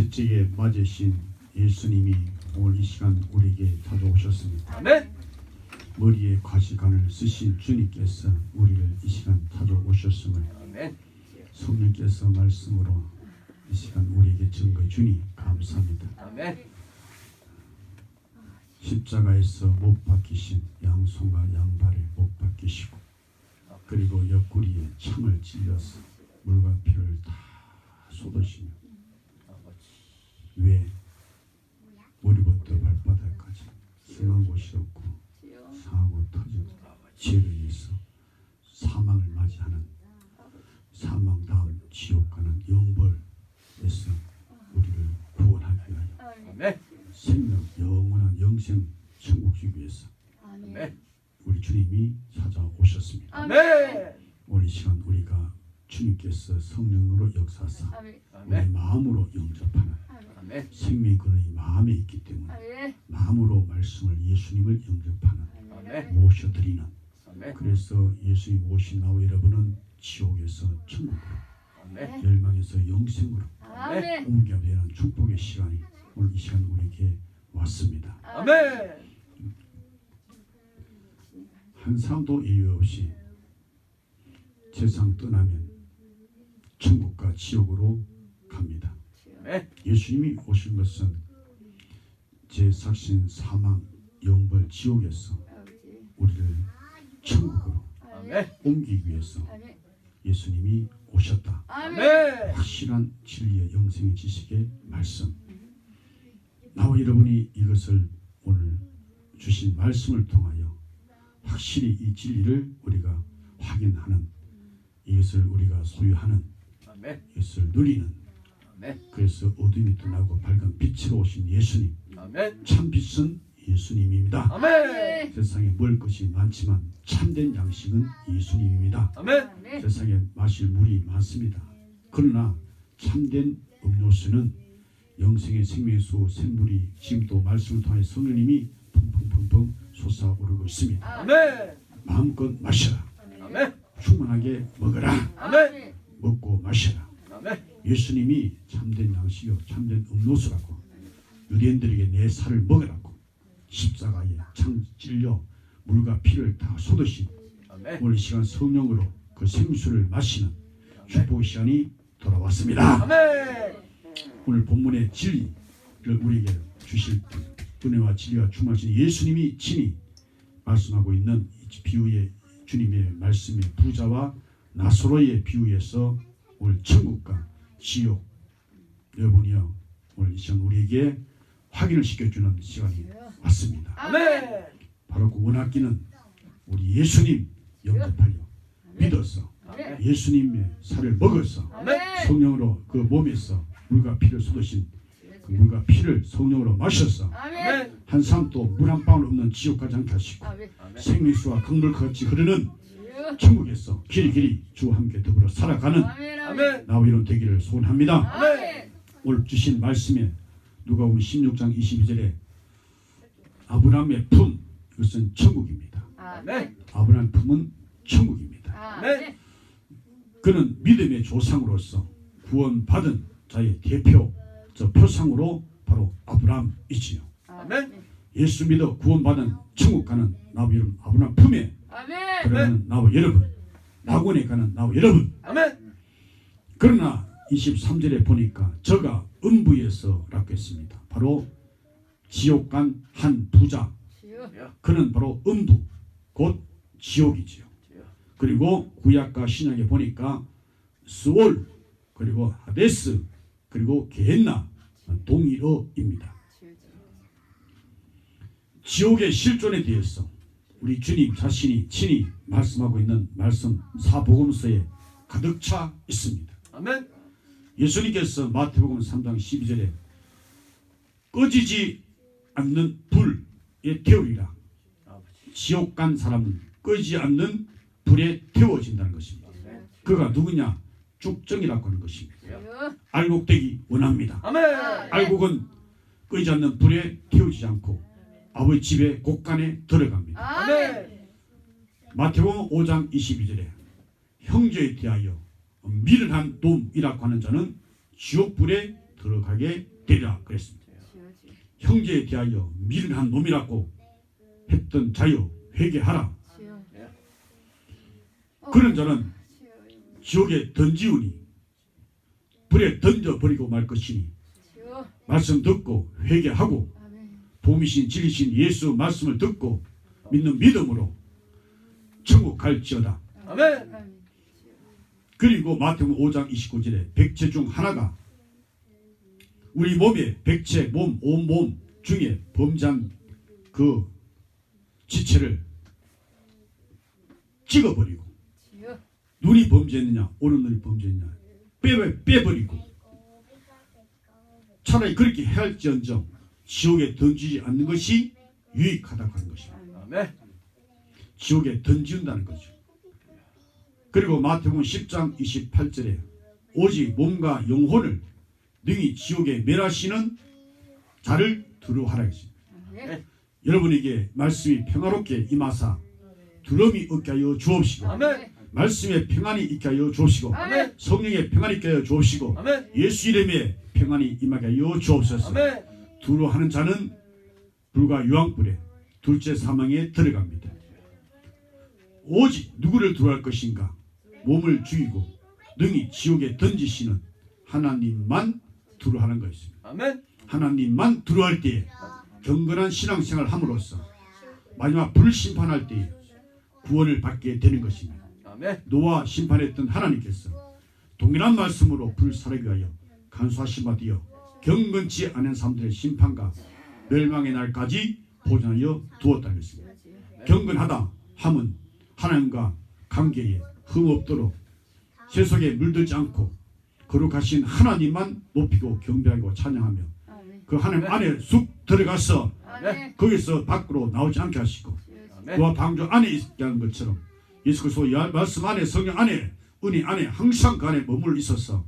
셋째에 맞으신 예수님이 오늘 이 시간 우리에게 찾아오셨습니다. 아멘. 머리에 가시관을 쓰신 주님께서 우리를 이 시간 찾아오셨음을 아멘. 성령께서 말씀으로 이 시간 우리에게 증거해 주니 감사합니다. 아멘. 십자가에서 못 박히신 양손과 양발에 못 박히시고 그리고 옆구리에 창을 찔려서 물과 피를 다 쏟으시며 왜 머리부터 발바닥까지 성한 곳이 없고 상하고 터진 죄를 위해서 사망을 맞이하는 사망 다음 지옥 가는 영벌에서 우리를 구원하기 위하여 아멘. 생명 영원한 영생 천국 주기 위해서 아멘. 우리 주님이 찾아오셨습니다. 아멘. 오늘 이 시간 우리가 주님께서 성령으로 역사하사 우리 아멘. 마음으로 영접하는 아멘. 생명의 근원이 마음에 있기 때문에 마음으로 말씀을 예수님을 영접하는 아멘. 모셔드리는 아멘. 그래서 예수님 오신 나와 여러분은 지옥에서 천국으로 아멘. 멸망에서 영생으로 아멘. 옮겨야 되는 축복의 시간이 오늘 이 시간 우리에게 왔습니다. 아멘. 한 사람도 이유 없이 세상 떠나면 천국과 지옥으로 갑니다. 아멘. 예수님이 오신 것은 제삭신 사망 영벌 지옥에서 우리를 천국으로 아멘. 옮기기 위해서 예수님이 오셨다. 아멘. 확실한 진리의 영생의 지식의 말씀. 나와 여러분이 이것을 오늘 주신 말씀을 통하여 확실히 이 진리를 우리가 확인하는 이것을 우리가 소유하는 아멘. 이것을 누리는 아멘. 그래서 어둠이 떠나고 밝은 빛으로 오신 예수님 아멘. 참 빛은 예수님입니다. 아멘. 세상에 먹을 것이 많지만 참된 양식은 예수님입니다. 아멘. 세상에 마실 물이 많습니다. 그러나 참된 음료수는 영생의 생명수 샘물이 지금도 말씀을 통해 성령님이 펑펑펑펑 솟아오르고 있습니다. 아멘. 마음껏 마셔라. 아멘. 충만하게 먹어라. 아멘. 먹고 마셔라. 아멘. 예수님이 참된 양식이요 참된 음료수라고 유대인들에게 내 살을 먹으라고 십자가에 창 찔려 물과 피를 다 쏟으신 아멘. 오늘 이 시간 성령으로 그 생수를 마시는 축복 시간이 돌아왔습니다. 아멘. 오늘 본문의 진리를 우리에게 주실 은혜와 진리와 충만하신 예수님이 친히 말씀하고 있는 이 비유의 주님의 말씀의 부자와 나사로의 비유에서 오늘 천국과 지옥 여러분이요 오늘 이 시간 우리에게 확인을 시켜주는 시간이 왔습니다. 아멘. 바로 그 원하기는 우리 예수님 영접하려 믿어서 아멘. 예수님의 살을 먹어서 아멘. 성령으로 그 몸에서 물과 피를 쏟으신 그 물과 피를 성령으로 마셔서 아멘. 한 사람도 물 한 방울 없는 지옥 가지 않게 하시고 아멘. 생명수와 강물같이 흐르는 천국에서 길이 주와 함께 더불어 살아가는 아멘. 나와 이런 되기를 소원합니다. 아멘. 오늘 주신 말씀에 누가복음 16장 22절에 아브라함의 품 이것은 천국입니다. 아멘. 아브라함의 품은 천국입니다. 아멘. 그는 믿음의 조상으로서 구원받은 자의 대표 저 표상으로 바로 아브라함이지요. 아멘. 예수 믿어 구원받은 천국 가는 나와 여러분 아브라함 품에 들어가는 나와 여러분 낙원에 가는 나와 여러분 아멘. 그러나 23절에 보니까 저가 음부에서라고 했습니다. 바로 지옥 간 한 부자 그는 바로 음부 곧 지옥이지요. 그리고 구약과 신약에 보니까 스올 그리고 하데스 그리고 게헨나 동일어입니다. 지옥의 실존에 대해서 우리 주님 자신이 친히 말씀하고 있는 말씀 사복음서에 가득 차 있습니다. 아멘. 예수님께서 마태복음 3장 12절에 꺼지지 않는 불에 태우리라. 지옥 간 사람은 꺼지지 않는 불에 태워진다는 것입니다. 그가 누구냐? 죽정이라고 하는 것입니다. 알곡되기 원합니다. 아멘. 알곡은 꺼지지 않는 불에 태우지 않고 아버지 집에 곳간에 들어갑니다. 아멘. 마태복음 5장 22절에 형제에 대하여 미련한 놈이라고 하는 자는 지옥불에 들어가게 되리라 그랬습니다. 형제에 대하여 미련한 놈이라고 했던 자여 회개하라. 그런 자는 지옥에 던지우니 불에 던져버리고 말 것이니 말씀 듣고 회개하고 봄이신 진리신 예수 말씀을 듣고 믿는 믿음으로 천국 갈지어다. 아멘. 그리고 마태복음 5장 29절에 백체 중 하나가 우리 몸에 백체 온 몸 중에 범죄한 그 지체를 찍어버리고 눈이 범죄했느냐 오른눈이 범죄했느냐 빼버리고 차라리 그렇게 해할지언정 지옥에 던지지 않는 것이 유익하다고 하는 것입니다. 아멘. 지옥에 던지운다는 거죠. 그리고 마태복음 10장 28절에 오직 몸과 영혼을 능히 지옥에 멸하시는 자를 두려워하라 했습니다. 여러분에게 말씀이 평화롭게 임하사 두려움이 없게 하여 주옵시고 아멘. 말씀에 평안이 있게 하여 주옵시고 아멘. 성령의 평안이 있게 하여 주옵시고 아멘. 예수 이름에 평안이 임하게 하여 주옵소서. 아멘. 두려워하는 자는 불과 유황불에 둘째 사망에 들어갑니다. 오직 누구를 두려워할 것인가? 몸을 죽이고 능히 지옥에 던지시는 하나님만 두려워하는 것입니다. 아멘. 하나님만 두려워할 때에 경건한 신앙생활을 함으로써 마지막 불심판할 때에 구원을 받게 되는 것입니다. 아멘. 노아 심판했던 하나님께서 동일한 말씀으로 불사르게 하여 간수하신 바 되어 경건치 않은 사람들의 심판과 멸망의 날까지 보존하여 두었다는 것입니다. 경건하다 함은 하나님과 관계에 흠 없도록 세속에 물들지 않고 거룩하신 하나님만 높이고 경배하고 찬양하며 그 하나님 안에 쑥 들어가서 거기서 밖으로 나오지 않게 하시고 그와 방주 안에 있게 하는 것처럼 예수 그리스도 말씀 안에 성령 안에 은혜 안에 항상 그 안에 머물러 있어서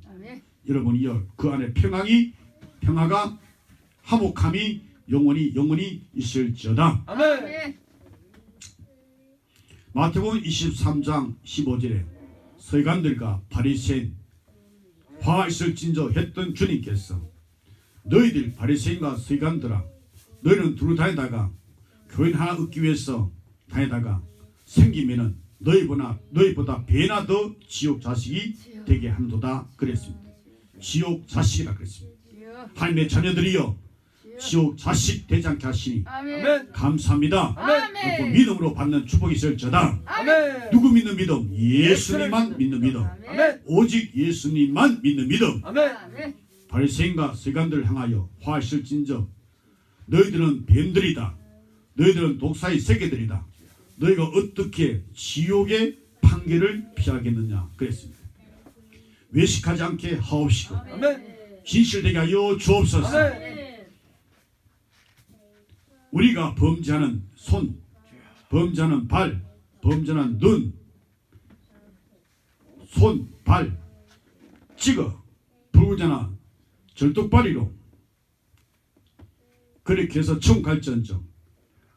여러분이여 그 안에 평화가 화목함이 영원히 있을지어다. 아멘. 마태복음 23장 15절에 서기관들과 바리새인 화가 있을진저 했던 주님께서 너희들 바리새인과 서기관들아 너희는 두루 다니다가 교인 하나 얻기 위해서 다니다가 생기면은 너희보다 배나 더 지옥 자식이 되게 한도다 그랬습니다. 지옥 자식이라 그랬습니다. 하나님의 자녀들이여 지옥 자식 되지 않게 하시니 아멘. 감사합니다. 아멘. 그 믿음으로 받는 축복이 있을지어다. 아멘. 누구 믿는 믿음? 예수님만 믿는 믿음. 아멘. 오직 예수님만 믿는 믿음. 아멘. 바리새인과 서기관들을 향하여 화하실진저 너희들은 뱀들이다. 너희들은 독사의 새끼들이다. 너희가 어떻게 지옥의 판결을 피하겠느냐 그랬습니다. 외식하지 않게 하옵시고 아멘. 진실되게 하여 주옵소서. 아멘. 우리가 범죄하는 손, 범죄하는 발, 범죄하는 눈, 손, 발 찍어 불구자나 절뚝발이로 그렇게 해서 천국 갈지언정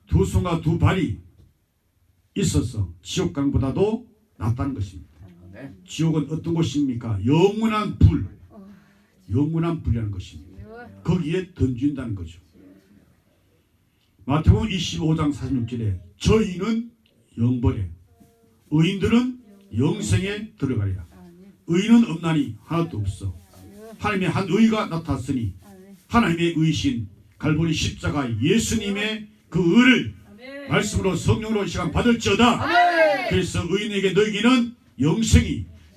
두 손과 두 발이 있어서 지옥강보다도 낫다는 것입니다. 지옥은 어떤 곳입니까? 영원한 불이라는 것입니다. 거기에 던진다는 거죠. 마태복음 25장 46절에 저희는 영벌에 의인들은 영생에 들어가리라. 의인은 없나니 하나도 없어. 하나님의 한 의가 나타났으니 하나님의 의신 갈보리 십자가 예수님의 그 의를 말씀으로 성령으로 시간 받을지어다. 아멘. 그래서 의인에게 너희는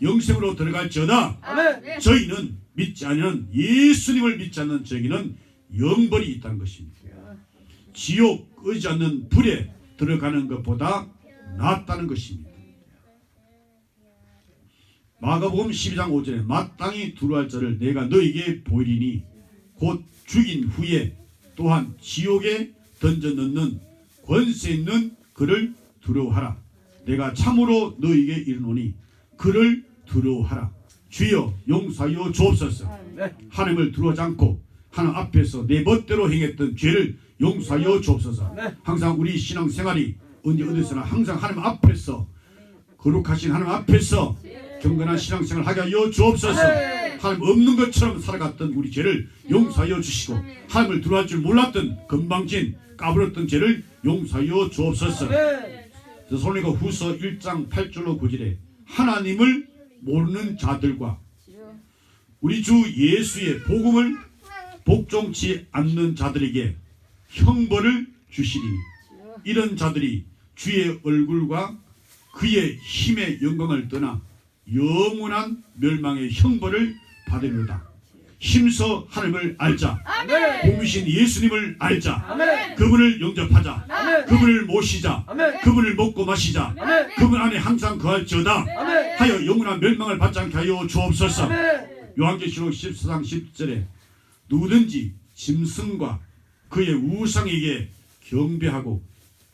영생으로 들어갈지어다. 아멘. 저희는 믿지 않는 예수님을 믿지 않는 저희는 영벌이 있다는 것입니다. 지옥 의지 않는 불에 들어가는 것보다 낫다는 것입니다. 마가복음 12장 5절에 마땅히 두려워할 자를 내가 너에게 보이리니 곧 죽인 후에 또한 지옥에 던져 넣는 권세 있는 그를 두려워하라. 내가 참으로 너에게 이르노니 그를 두려워하라. 주여 용서하여 주옵소서. 하나님을 두려워하지 않고 하나님 앞에서 내 멋대로 행했던 죄를 용서하여 주옵소서. 항상 우리 신앙생활이 언제 어디서나 항상 하나님 앞에서 거룩하신 하나님 앞에서 경건한 신앙생활 하게 하여 주옵소서. 하나님 없는 것처럼 살아갔던 우리 죄를 용서하여 주시고 하나님을 들어갈 줄 몰랐던 건방진 까불었던 죄를 용서하여 주옵소서. 데살로니가 후서 1장 8절로 9절에 하나님을 모르는 자들과 우리 주 예수의 복음을 복종치 않는 자들에게 형벌을 주시리니 이런 자들이 주의 얼굴과 그의 힘의 영광을 떠나 영원한 멸망의 형벌을 받으리로다. 힘써 하나님을 알자. 복이신 예수님을 알자. 그분을 영접하자. 그분을 모시자. 그분을 먹고 마시자. 그분 안에 항상 거할지어다 하여 영원한 멸망을 받지 않게 하여 주옵소서. 요한계시록 14장 10절에 누구든지 짐승과 그의 우상에게 경배하고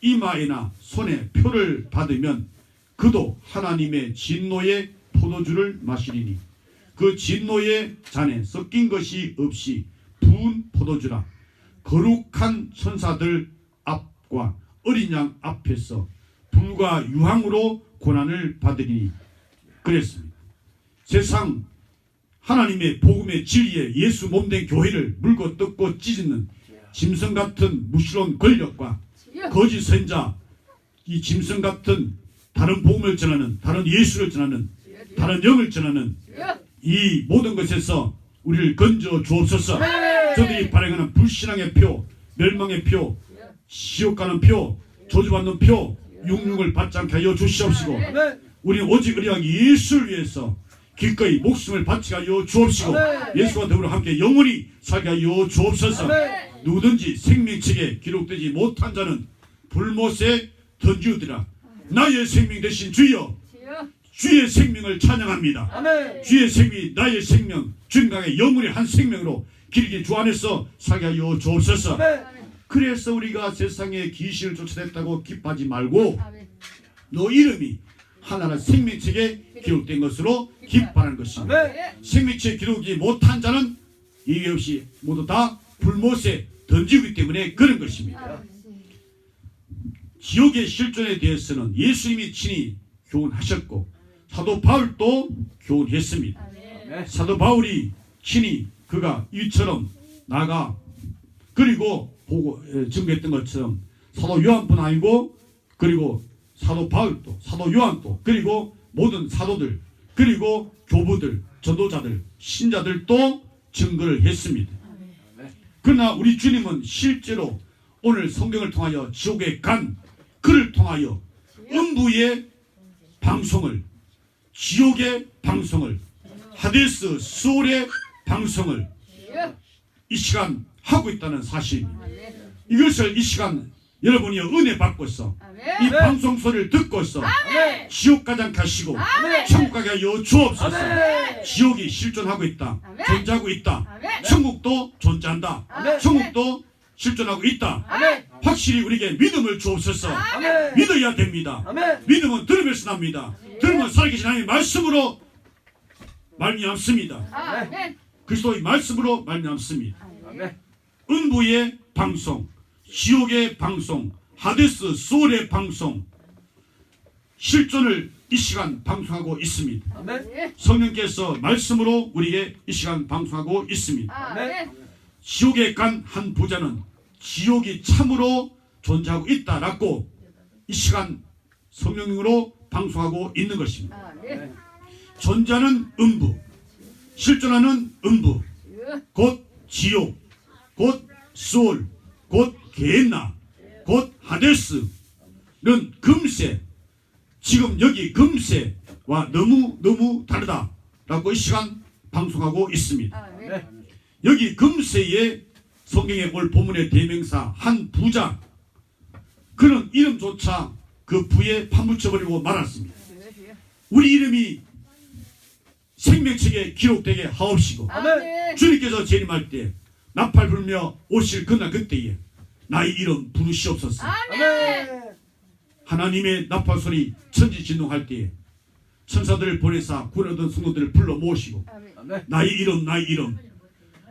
이마에나 손에 표를 받으면 그도 하나님의 진노의 포도주를 마시리니 그 진노의 잔에 섞인 것이 없이 부은 포도주라. 거룩한 천사들 앞과 어린 양 앞에서 불과 유황으로 고난을 받으리니 그랬습니다. 세상 하나님의 복음의 진리에 예수 몸된 교회를 물고 뜯고 찢는 짐승 같은 무시로운 권력과 거짓 선자, 이 짐승 같은 다른 복음을 전하는, 다른 예수를 전하는, 다른 영을 전하는 이 모든 것에서 우리를 건져 주옵소서. 저들이 발행하는 불신앙의 표, 멸망의 표, 지옥 가는 표, 저주받는 표, 육육을 받지 않게 하여 주시옵시고 우리는 오직 의리왕 예수를 위해서 기꺼이 목숨을 바치게 하여 주옵시고 예수와 더불어 함께 영원히 살게 하여 주옵소서. 누구든지 생명책에 기록되지 못한 자는 불못에 던지우리라. 나의 생명 대신 주여 주의 생명을 찬양합니다. 주의 생명이 나의 생명 주님과의 영혼의 한 생명으로 길게 주 안에서 살게 하여 주옵소서. 그래서 우리가 세상에 귀신을 쫓아냈다고 기뻐하지 말고 너 이름이 하나라 생명책에 기록된 것으로 기뻐하는 것입니다. 생명책에 기록이 못한 자는 예외 없이 모두 다 불못에 던지기 때문에 그런 것입니다. 지옥의 실존에 대해서는 예수님이 친히 교훈하셨고 사도 바울도 교훈했습니다. 사도 바울이 친히 그가 이처럼 나가 그리고 보고 증거했던 것처럼 사도 요한뿐 아니고 그리고 사도 바울도 사도 요한도 그리고 모든 사도들 그리고 교부들 전도자들 신자들도 증거를 했습니다. 그러나 우리 주님은 실제로 오늘 성경을 통하여 지옥에 간 그를 통하여 음부의 방송을 지옥의 방송을 하데스 수올의 방송을 이 시간 하고 있다는 사실입니다. 이것을 이 시간 여러분이 은혜 받고서 이 방송 소리를 듣고서 지옥 가지 않게 하시고 천국 가게 하여 주옵소서. 지옥이 실존하고 있다. 존재하고 있다. 천국도 존재한다. 천국도 실존하고 있다. 확실히 우리에게 믿음을 주옵소서. 믿어야 됩니다. 믿음은 들으면서 납니다. 들으면 살아계신 하나님의 말씀으로 말미암습니다. 그리스도의 말씀으로 말미암습니다. 음부의 방송, 지옥의 방송, 하데스 수올의 방송 실존을 이 시간 방송하고 있습니다. 성령께서 말씀으로 우리에게 이 시간 방송하고 있습니다. 지옥에 간 한 부자는 지옥이 참으로 존재하고 있다라고 이 시간 성령으로 방송하고 있는 것입니다. 존재하는 음부, 실존하는 음부, 곧 지옥, 곧 수올, 곧 게hen나, 곧 하데스는 금세 지금 여기 금세와 너무 다르다라고 이 시간 방송하고 있습니다. 여기 금세의 성경의 오늘 본문의 대명사 한 부자 그런 이름조차 그 부에 파묻혀버리고 말았습니다. 우리 이름이 생명책에 기록되게 하옵시고 주님께서 재림할 때 나팔 불며 오실 그날 그때에 나의 이름 부르시옵소서. 하나님의 나팔 소리 천지진동할 때에 천사들을 보내사 구원하던 성도들을 불러 모으시고 나의 이름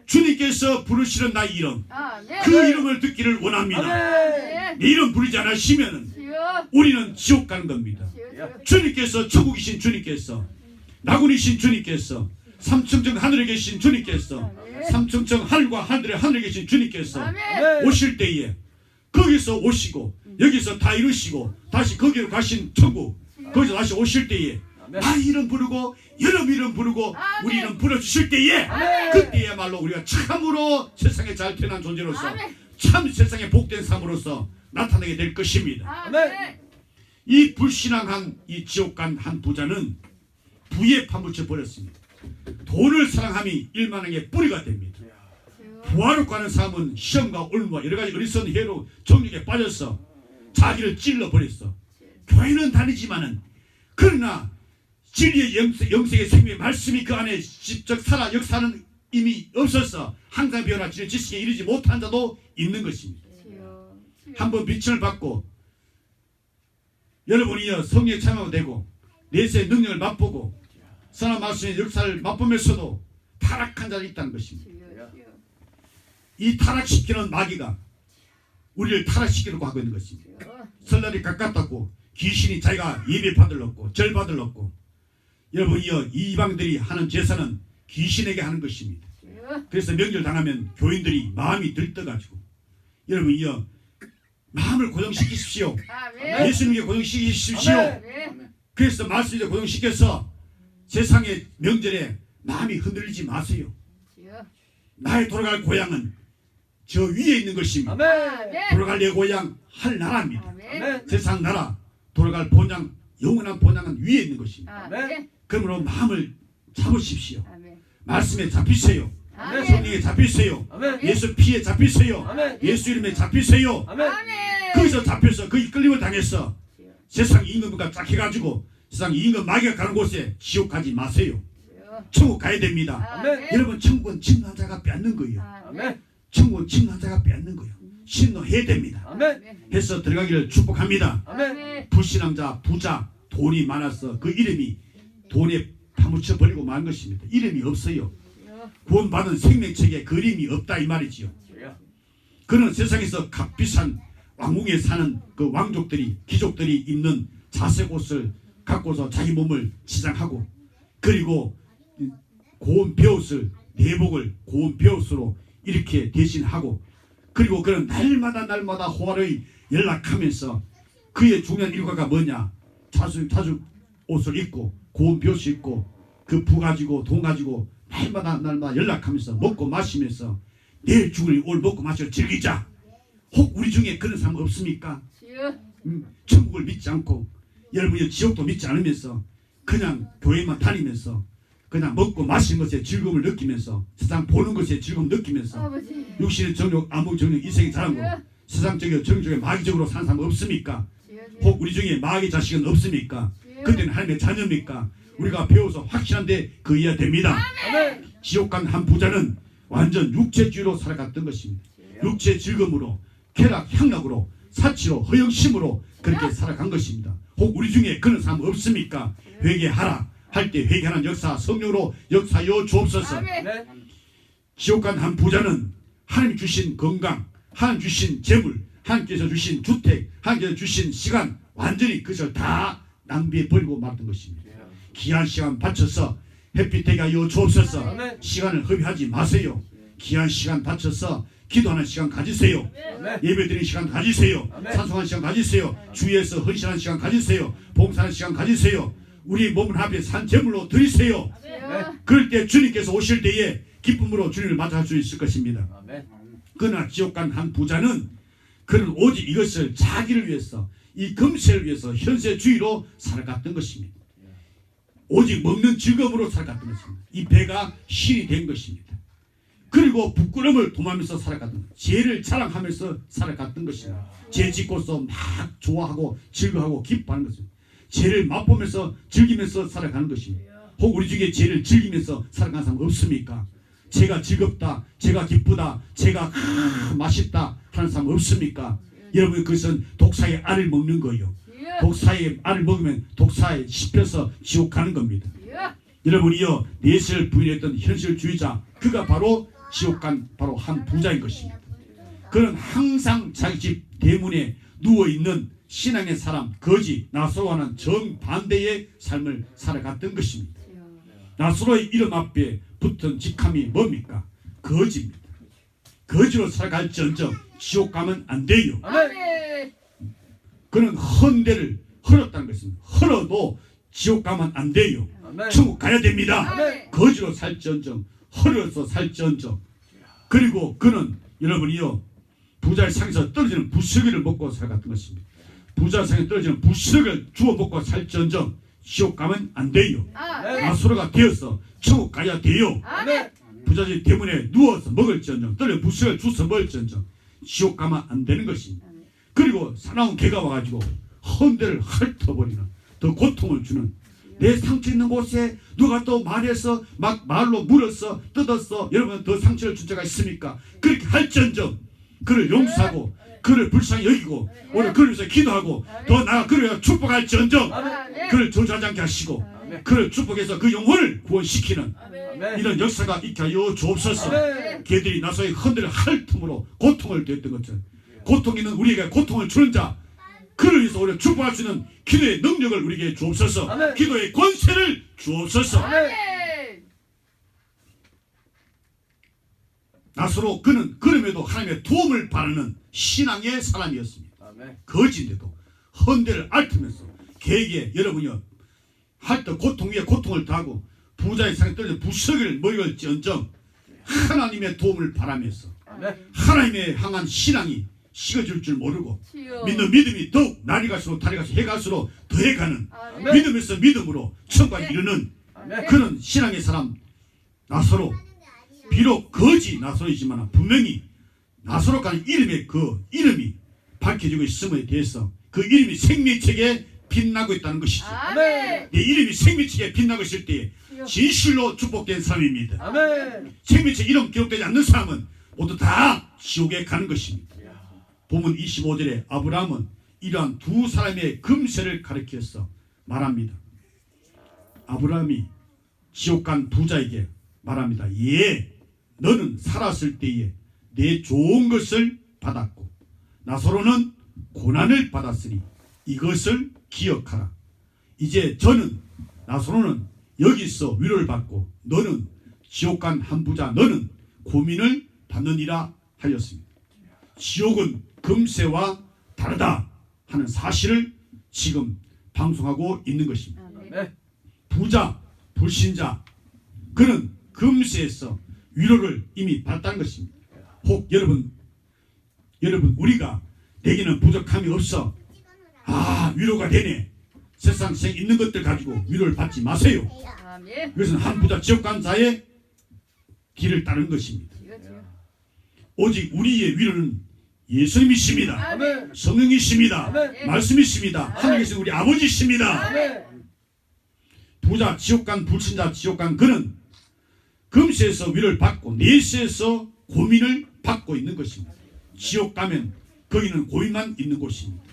주님께서 부르시는 나의 이름 그 이름을 듣기를 원합니다. 내 이름 부르지 않으시면 우리는 지옥 가는 겁니다. 주님께서 천국이신 주님께서 나군이신 주님께서 삼층청 하늘에 계신 주님께서 삼층청 하늘과 하늘에 계신 주님께서 아멘. 오실 때에 거기서 오시고 여기서 다 이루시고 다시 거기로 가신 천국 거기서 다시 오실 때에 아멘. 나 이름 부르고 여러분 이름 부르고 우리 이름 불러주실 때에 아멘. 그때야말로 우리가 참으로 세상에 잘 태어난 존재로서 아멘. 참 세상에 복된 삶으로서 나타나게 될 것입니다. 아멘. 이 불신앙한 이 지옥 간 한 부자는 부에 파묻혀 버렸습니다. 돈을 사랑함이 일만왕의 뿌리가 됩니다. 부하로 가는 사람은 시험과 올무와 여러 가지 어리석은 해로 정욕에 빠져서 자기를 찔러 버렸어. 교회는 다니지만은 그러나 진리의 영생의 생명의 말씀이 그 안에 직접 살아 역사는 이미 없어서 항상 변화 진리의 지식에 이르지 못한 자도 있는 것입니다. 한번 미천을 받고 여러분이여 성령에 참여가 되고 내세의 능력을 맛보고 선한 말씀의 역사를 맛보면서도 타락한 자가 있다는 것입니다. 이 타락시키는 마귀가 우리를 타락시키려고 하고 있는 것입니다. 설날이 가깝다고 귀신이 자기가 예배 받으려고 절 받으려고 여러분이여 이 이방들이 하는 제사는 귀신에게 하는 것입니다. 그래서 명절 당하면 교인들이 마음이 들떠가지고 여러분이여 마음을 고정시키십시오. 예수님께 고정시키십시오. 그래서 말씀에 고정시켜서 세상의 명절에 마음이 흔들리지 마세요. 나의 돌아갈 고향은 저 위에 있는 것입니다. 아멘. 돌아갈 내 고향 하늘나라입니다. 아멘. 세상 나라 돌아갈 본향 영원한 본향은 위에 있는 것입니다. 아멘. 그러므로 마음을 잡으십시오. 아멘. 말씀에 잡히세요. 아멘. 성령에 잡히세요. 아멘. 예수 피에 잡히세요. 아멘. 예수 이름에 잡히세요. 아멘. 거기서 잡혀서 그 이끌림을 당해서 세상 임금과 짝 해가지고 세상 임금 마귀가 가는 곳에 지옥 가지 마세요. 천국 가야 됩니다. 아멘. 여러분 천국은 침노한 자가 뺏는 거예요. 아멘. 천국은 침노한 자가 뺏는 거예요. 침노해야 됩니다. 아멘. 해서 들어가기를 축복합니다. 아멘. 불신앙자 부자 돈이 많아서 그 이름이 돈에 파묻혀 버리고 만 것입니다. 이름이 없어요. 구원받은 생명책에 그림이 없다 이 말이지요. 그는 세상에서 값비싼 왕궁에 사는 그 왕족들이 귀족들이 입는 자색 옷을 갖고서 자기 몸을 치장하고 그리고 고운 베옷을 내복을 고운 베옷으로 이렇게 대신하고 그리고 그는 날마다 호화를 연락하면서 그의 중요한 일과가 뭐냐 자주 옷을 입고 고운 베옷을 입고 그 부 가지고 돈 가지고 날마다 연락하면서 먹고 마시면서 내일 죽을 오늘 먹고 마시고 즐기자. 혹 우리 중에 그런 사람 없습니까? 천국을 믿지 않고 여러분이 지옥도 믿지 않으면서 그냥 교회만 다니면서 그냥 먹고 마시는 것에 즐거움을 느끼면서 세상 보는 것에 즐거움을 느끼면서 육신의 정욕, 암흑 정욕, 이생의 자랑으로 세상적이고 정적이고 마귀적으로 사는 사람 없습니까? 혹 우리 중에 마귀 자식은 없습니까? 그때는 하나님의 자녀입니까? 우리가 배워서 확신한데 그이해야 됩니다. 아멘. 지옥 간 한 부자는 완전 육체주의로 살아갔던 것입니다. 육체의 즐거움으로 쾌락, 향락으로 사치로 허영심으로 그렇게 살아간 것입니다. 혹 우리 중에 그런 사람 없습니까? 회개하라 할 때 회개하는 역사 성령으로 역사여 주옵소서. 아멘. 지옥 간 한 부자는 하나님 주신 건강, 하나님 주신 재물, 하나님께서 주신 주택, 하나님께서 주신 시간 완전히 그것을 다 낭비해 버리고 말았던 것입니다. 귀한 시간 바쳐서 햇빛 되게 하여 주옵소서. 아멘. 시간을 허비하지 마세요. 귀한 시간 바쳐서 기도하는 시간 가지세요. 아멘. 예배드리는 시간 가지세요. 아멘. 찬송하는 시간 가지세요. 주위에서 헌신하는 시간 가지세요. 봉사하는 시간 가지세요. 우리 몸을 합해 산 제물로 드리세요. 그럴 때 주님께서 오실 때에 기쁨으로 주님을 맞이할 수 있을 것입니다. 아멘. 그러나 지옥 간 한 부자는 그는 오직 이것을 자기를 위해서 이 금세를 위해서 현세주의로 살아갔던 것입니다. 오직 먹는 즐거움으로 살아갔던 것입니다. 이 배가 신이 된 것입니다. 그리고 부끄러움을 도모하면서 살아갔던 것, 죄를 자랑하면서 살아갔던 것입니다. 죄 짓고서 막 좋아하고 즐거워하고 기뻐하는 것입니다. 죄를 맛보면서 즐기면서 살아가는 것입니다. 혹 우리 중에 죄를 즐기면서 살아가는 사람 없습니까? 죄가 즐겁다, 죄가 기쁘다, 죄가 맛있다 하는 사람 없습니까? 여러분 그것은 독사의 알을 먹는 거예요. 독사의 알을 먹으면 독사에 씹혀서 지옥 가는 겁니다. 여러분이요 내세를 부인했던 현실주의자 그가 바로 지옥 간 바로 한 부자인 것입니다. 그는 항상 자기 집 대문에 누워있는 신앙의 사람 거지 나서와는 정반대의 삶을 살아갔던 것입니다. 나사로의 이름 앞에 붙은 직함이 뭡니까? 거지입니다. 거지로 살아갈지언정 지옥 가면 안 돼요. 아멘. 그는 헌데를 헐었다는 것입니다. 헐어도 지옥 가면 안 돼요. 아멘. 천국 가야 됩니다. 아멘. 거지로 살지언정 헐어서 살지언정. 그리고 그는 여러분이요 부자의 상에서 떨어지는 부스러기를 먹고 살았던 것입니다. 부자의 상에 떨어지는 부스러기를 주워 먹고 살지언정 지옥 가면 안 돼요. 아멘. 나사로가 되어서 천국 가야 돼요. 아멘. 부자들 때문에 누워서 먹을지언정 떨려 부스러기를 주워 먹을지언정 지옥 가면 안 되는 것입니다. 그리고 사나운 개가 와가지고 헌데를 핥아버리는 더 고통을 주는 내 상처 있는 곳에 누가 또 말해서 막 말로 물었어 뜯었어 여러분 더 상처를 준 자가 있습니까? 그렇게 할지언정 그를 용서하고 그를 불쌍히 여기고 오늘 그를 위해서 기도하고 더 나아가 그를 위해서 축복할지언정 그를 저주하지 않게 하시고 그를 축복해서 그 영혼을 구원시키는 아멘. 이런 역사가 있게 하여 주옵소서. 아멘. 개들이 나서의 헌데를 핥음으로 고통을 됐던 것처럼 고통 있는 우리에게 고통을 주는 자 그를 위해서 우리가 축복할 수 있는 기도의 능력을 우리에게 주옵소서. 아멘. 기도의 권세를 주옵소서. 아멘. 나사로 그는 그럼에도 하나님의 도움을 바라는 신앙의 사람이었습니다. 아멘. 거지인데도 헌데를 앓으면서 개에게 여러분이요 핥던 고통 위에 고통을 당하고 부자의 상에 떨어져 부스러기를 먹을지언정 하나님의 도움을 바라면서 아멘. 하나님의 향한 신앙이 식어질 줄 모르고 치유. 믿는 믿음이 더욱 날이 갈수록 달이 갈수록 해 갈수록 더해가는 아멘. 믿음에서 믿음으로 천국에 이르는 아멘. 그는 신앙의 사람 나사로 비록 거지 나사로이지만 분명히 나사로라는 이름의 그 이름이 밝혀지고 있음에 대해서 그 이름이 생명책에 빛나고 있다는 것이죠. 아멘. 내 이름이 생명책에 빛나고 있을 때에 진실로 축복된 사람입니다. 아멘. 생명책 이름 기록되지 않는 사람은 모두 다 지옥에 가는 것입니다. 본문 25절에 아브라함은 이러한 두 사람의 금세를 가리켜서 말합니다. 아브라함이 지옥 간 부자에게 말합니다. 예, 너는 살았을 때에 내 좋은 것을 받았고 나사로는 고난을 받았으니 이것을 기억하라. 이제 저는 나사로는 여기서 위로를 받고 너는 지옥 간 한 부자 너는 고민을 받느니라 하였습니다. 지옥은 금세와 다르다 하는 사실을 지금 방송하고 있는 것입니다. 아멘. 부자, 불신자 그는 금세에서 위로를 이미 받았다는 것입니다. 혹 여러분 우리가 내게는 부족함이 없어 위로가 되네 세상 있는 것들 가지고 위로를 받지 마세요. 아멘. 이것은 한 부자 지옥 간 자의 길을 따르는 것입니다. 오직 우리의 위로는 예수님이십니다. 아멘. 성령이십니다. 아멘. 말씀이십니다. 하늘에 계신 우리 아버지십니다. 아멘. 부자 지옥 간 불신자 지옥 간 그는 금세에서 위로를 받고 내세에서 고민을 받고 있는 것입니다. 지옥 가면 거기는 고민만 있는 곳입니다.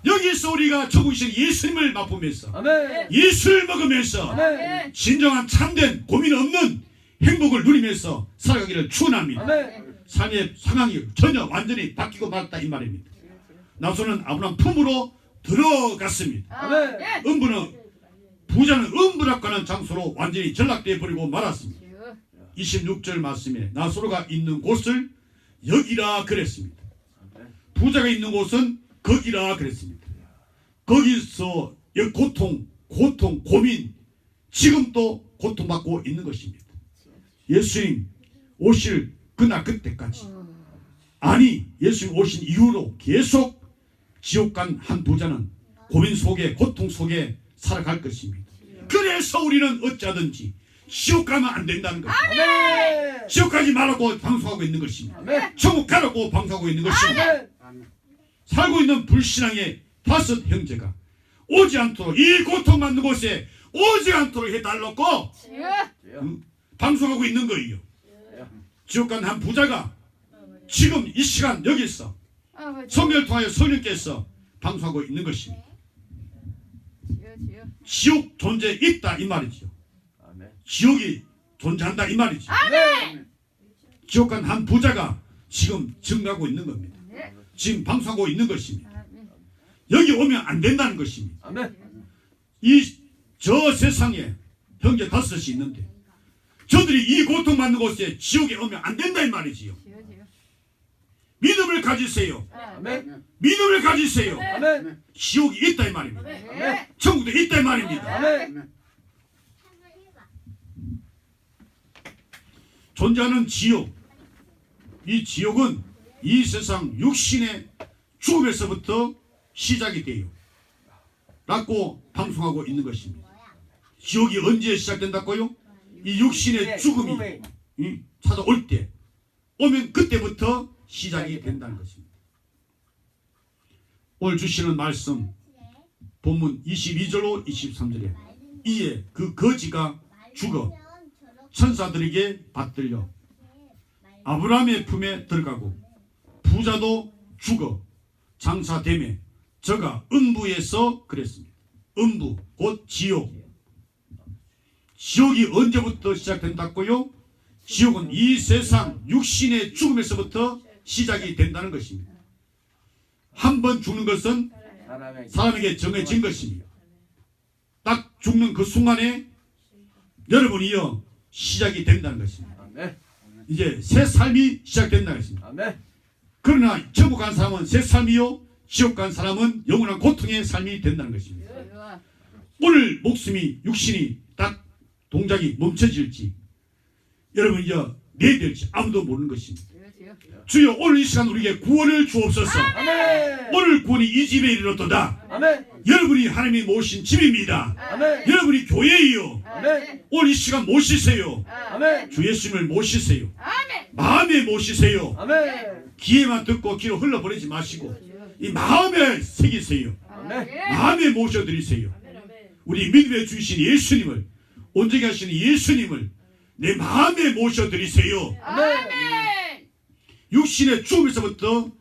여기서 우리가 천국이신 예수님을 맛보면서 아멘. 예수를 먹으면서 아멘. 진정한 참된 고민 없는 행복을 누리면서 살아가기를 축원합니다. 아멘. 삶의 상황이 전혀 완전히 바뀌고 말았다 이 말입니다. 나사로는 아브라함 품으로 들어갔습니다. 아멘. 부자는 음부락가는 장소로 완전히 전락되어 버리고 말았습니다. 26절 말씀에 나사로가 있는 곳을 여기라 그랬습니다. 부자가 있는 곳은 거기라 그랬습니다. 거기서 고통, 고민 지금도 고통받고 있는 것입니다. 예수님 오실 그날 그때까지 아니 예수님 오신 이후로 계속 지옥 간 한 부자는 고민 속에 고통 속에 살아갈 것입니다. 그래서 우리는 어찌하든지 지옥 가면 안 된다는 것입니다. 아멘. 지옥 가지 말라고 방송하고 있는 것입니다. 아멘. 천국 가라고 방송하고 있는 것입니다. 아멘. 살고 있는 불신앙의 5 형제가 오지 않도록 이 고통받는 곳에 오지 않도록 해달라고 방송하고 있는 거예요. 지옥 간 한 부자가 지금 이 시간 여기서 성경을 통하여 성령께서 방송하고 있는 것입니다. 지옥 존재 있다 이 말이죠. 지옥이 존재한다 이 말이죠. 지옥 간 한 부자가 지금 증가하고 있는 겁니다. 지금 방송하고 있는 것입니다. 여기 오면 안 된다는 것입니다. 아멘. 저 세상에 형제 5이 있는데 그들이 이 고통받는 곳에 지옥에 오면 안 된다 이 말이지요. 믿음을 가지세요. 아멘. 믿음을 가지세요. 아멘. 지옥이 있다 이 말입니다. 네. 천국도 있다 이 말입니다. 아멘. 존재하는 지옥, 이 지옥은 이 세상 육신의 죽음에서부터 시작이 돼요 라고 방송하고 있는 것입니다. 지옥이 언제 시작된다고요? 이 육신의 죽음이 찾아올 때, 오면 그때부터 시작이 된다는 것입니다. 오늘 주시는 말씀 본문 22절로 23절에 이에 그 거지가 죽어 천사들에게 받들려 아브라함의 품에 들어가고 부자도 죽어 장사되매 저가 음부에서 그랬습니다. 음부 곧 지옥. 지옥이 언제부터 시작된다고요? 지옥은 이 세상 육신의 죽음에서부터 시작이 된다는 것입니다. 한 번 죽는 것은 사람에게 정해진 것입니다. 딱 죽는 그 순간에 여러분이요 시작이 된다는 것입니다. 이제 새 삶이 시작된다는 것입니다. 그러나 천국 간 사람은 새 삶이요 지옥 간 사람은 영원한 고통의 삶이 된다는 것입니다. 오늘 목숨이 육신이 딱 동작이 멈춰질지 여러분 이제 내될지 아무도 모르는 것입니다. 주여 오늘 이 시간 우리에게 구원을 주옵소서. 아멘. 오늘 구원이 이 집에 이르렀도다. 아멘. 여러분이 하나님이 모신 집입니다. 아멘. 여러분이 교회이요. 아멘. 오늘 이 시간 모시세요. 아멘. 주 예수님을 모시세요. 아멘. 마음에 모시세요. 아멘. 귀에만 듣고 귀로 흘러버리지 마시고 이 마음에 새기세요. 아멘. 마음에 모셔드리세요. 우리 믿음의 주신 예수님을 온전히 하시는 예수님을 내 마음에 모셔드리세요. 아멘. 육신의 죽음에서부터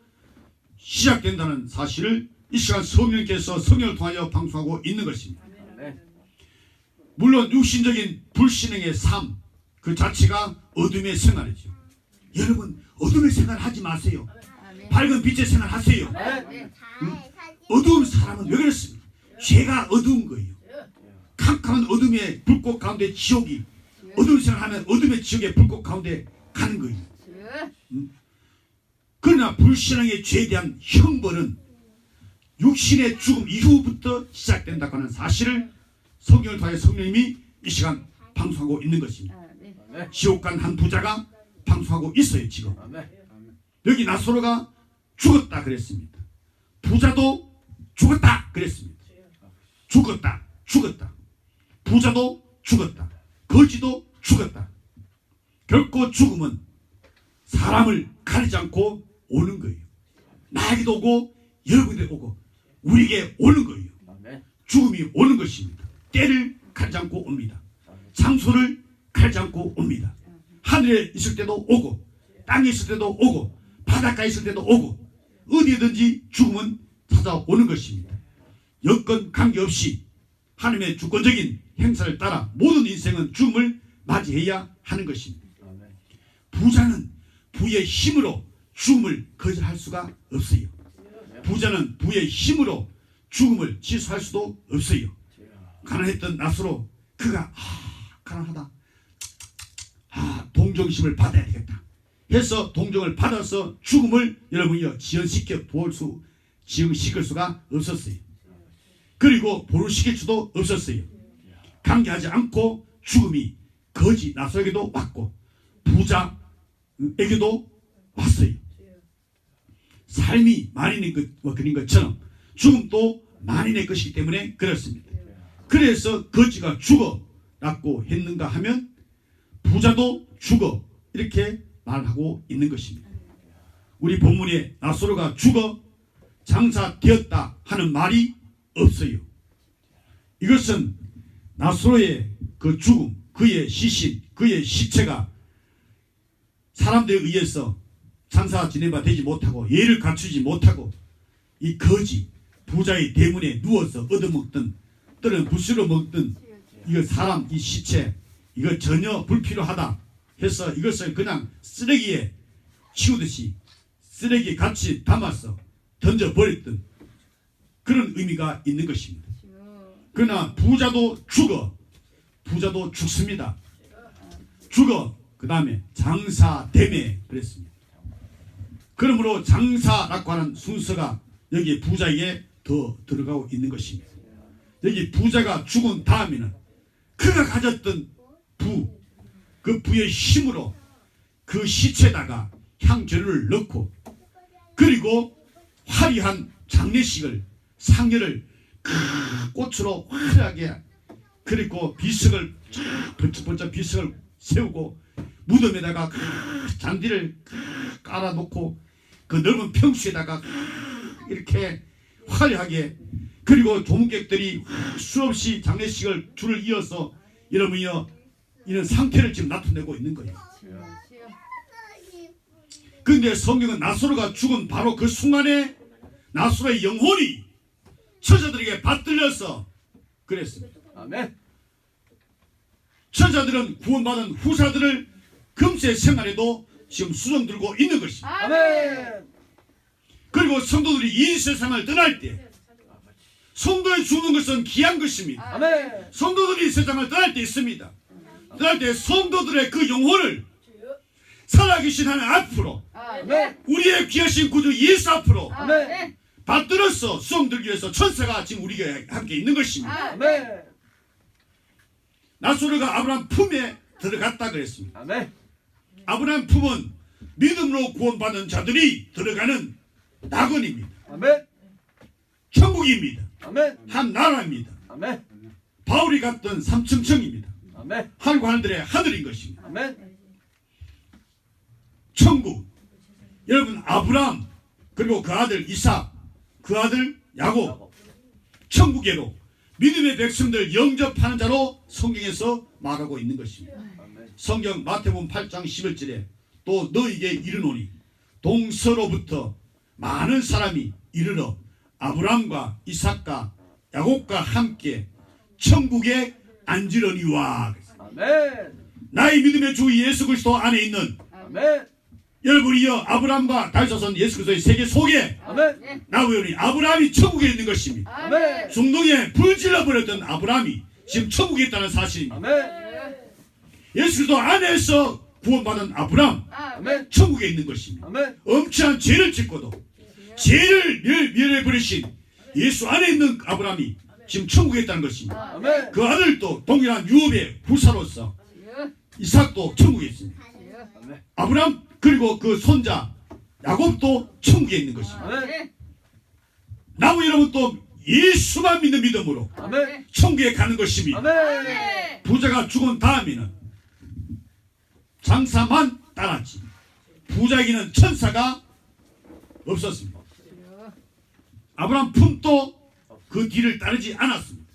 시작된다는 사실을 이 시간 성령께서 성령을 통하여 방송하고 있는 것입니다. 물론 육신적인 불신앙의 삶 그 자체가 어둠의 생활이죠. 여러분 어둠의 생활 하지 마세요. 밝은 빛의 생활 하세요. 어두운 사람은 왜 그렇습니까? 죄가 어두운 거예요. 캄캄한 어둠의 불꽃 가운데 지옥이 어두운 생활하면 어둠의 지옥의 불꽃 가운데 가는 거예요. 그러나 불신앙의 죄에 대한 형벌은 육신의 죽음 이후부터 시작된다고 하는 사실을 성경을 통해 성령님이 이 시간 방송하고 있는 것입니다. 지옥 간 한 부자가 방송하고 있어요. 지금 여기 나사로가 죽었다 그랬습니다. 부자도 죽었다 그랬습니다. 죽었다 부자도 죽었다 거지도 죽었다. 결코 죽음은 사람을 가리지 않고 오는 거예요. 나에게도 오고 여러분에게 오고 우리에게 오는 거예요. 죽음이 오는 것입니다. 때를 가리지 않고 옵니다. 장소를 가리지 않고 옵니다. 하늘에 있을 때도 오고 땅에 있을 때도 오고 바닷가에 있을 때도 오고 어디든지 죽음은 찾아오는 것입니다. 여건 관계없이 하나님의 주권적인 행사를 따라 모든 인생은 죽음을 맞이해야 하는 것입니다. 부자는 부의 힘으로 죽음을 거절할 수가 없어요. 부자는 부의 힘으로 죽음을 취소할 수도 없어요. 가난했던 나사로 그가 가난하다 동정심을 받아야 되겠다 해서 동정을 받아서 죽음을 여러분이 지연시킬 수가 없었어요. 그리고 보류시킬 수도 없었어요. 강제하지 않고 죽음이 거지 나사로에게도 왔고 부자에게도 왔어요. 삶이 만인의 그린 것처럼 죽음도 만인의 것이기 때문에 그렇습니다. 그래서 거지가 죽어라고 했는가 하면 부자도 죽어 이렇게 말하고 있는 것입니다. 우리 본문에 나사로가 죽어 장사되었다 하는 말이 없어요. 이것은 나사로의 그 죽음, 그의 시신, 그의 시체가 사람들에 의해서 장사 지내바 되지 못하고 예를 갖추지 못하고 이 거지 부자의 대문에 누워서 얻어먹든 또는 부스러 먹든 이거 사람 이 시체 이거 전혀 불필요하다 해서 이것을 그냥 쓰레기에 치우듯이 쓰레기에 같이 담아서 던져버렸던 그런 의미가 있는 것입니다. 그러나 부자도 죽습니다. 죽어 그 다음에 장사되매 그랬습니다. 그러므로 장사라고 하는 순서가 여기 부자에게 더 들어가고 있는 것입니다. 여기 부자가 죽은 다음에는 그가 가졌던 그 부의 힘으로 그 시체에다가 향전을 넣고 그리고 화려한 장례식을 상여를 그 꽃으로 화려하게 그리고 비석을 번쩍번쩍 비석을 세우고 무덤에다가 잔디를 깔아놓고 그 넓은 평수에다가 이렇게 화려하게 그리고 조문객들이 수없이 장례식을 줄을 이어서 이러면요 이런 상태를 지금 나타내고 있는 거예요. 그런데 성경은 나사로가 죽은 바로 그 순간에 나사로의 영혼이 천사들에게 받들려서 그랬습니다. 아멘. 천사들은 구원받은 후사들을 금세 생활에도 지금 수정 들고 있는 것입니다. 아멘. 그리고 성도들이 이 세상을 떠날 때 성도의 죽는 것은 귀한 것입니다. 아멘. 성도들이 세상을 떠날 때 있습니다. 떠날 때 성도들의 그 영혼을 살아계신 하나님 앞으로 아멘. 우리의 귀하신 구주 예수 앞으로 아멘. 받들어서 수정 들기 위해서 천사가 지금 우리가 함께 있는 것입니다. 아멘. 나사로가 아브라함 품에 들어갔다 그랬습니다. 아멘. 아브라함 품은 믿음으로 구원받은 자들이 들어가는 낙원입니다. 아멘. 천국입니다. 아멘. 한 나라입니다. 아멘. 바울이 갔던 삼층청입니다. 아멘. 하늘과 하늘의 하늘인 것입니다. 아멘. 천국. 여러분 아브라함 그리고 그 아들 이삭 그 아들 야곱 천국에로 믿음의 백성들 영접하는 자로 성경에서 말하고 있는 것입니다. 성경 마태복음 8장 11절에 또 너에게 이르노니 동서로부터 많은 사람이 이르러 아브라함과 이삭과 야곱과 함께 천국에 앉으려니와. 아멘. 나의 믿음의 주 예수 그리스도 안에 있는 아멘. 여러분이여 아브라함과 다윗자손 예수 그리스도의 세계 속에 아멘. 나오니 아브라함이 천국에 있는 것입니다. 아멘. 중동에 불질러 버렸던 아브라함이 지금 천국에 있다는 사실입니다. 아멘. 예수 그리스도 안에서 구원받은 아브라함 아멘. 천국에 있는 것입니다. 아멘. 엄청난 죄를 짓고도 죄를 멸해버리신 예수 안에 있는 아브라함이 지금 천국에 있다는 것입니다. 아멘. 그 아들도 동일한 유업의 후사로서 이삭도 천국에 있습니다. 아멘. 아브라함 그리고 그 손자 야곱도 천국에 있는 것입니다. 아멘. 나무 여러분 또 예수만 믿는 믿음으로 아멘. 천국에 가는 것입니다. 아멘. 부자가 죽은 다음에는 장사만 따랐지 부자에게는 천사가 없었습니다. 아브라함 품도 그 뒤를 따르지 않았습니다.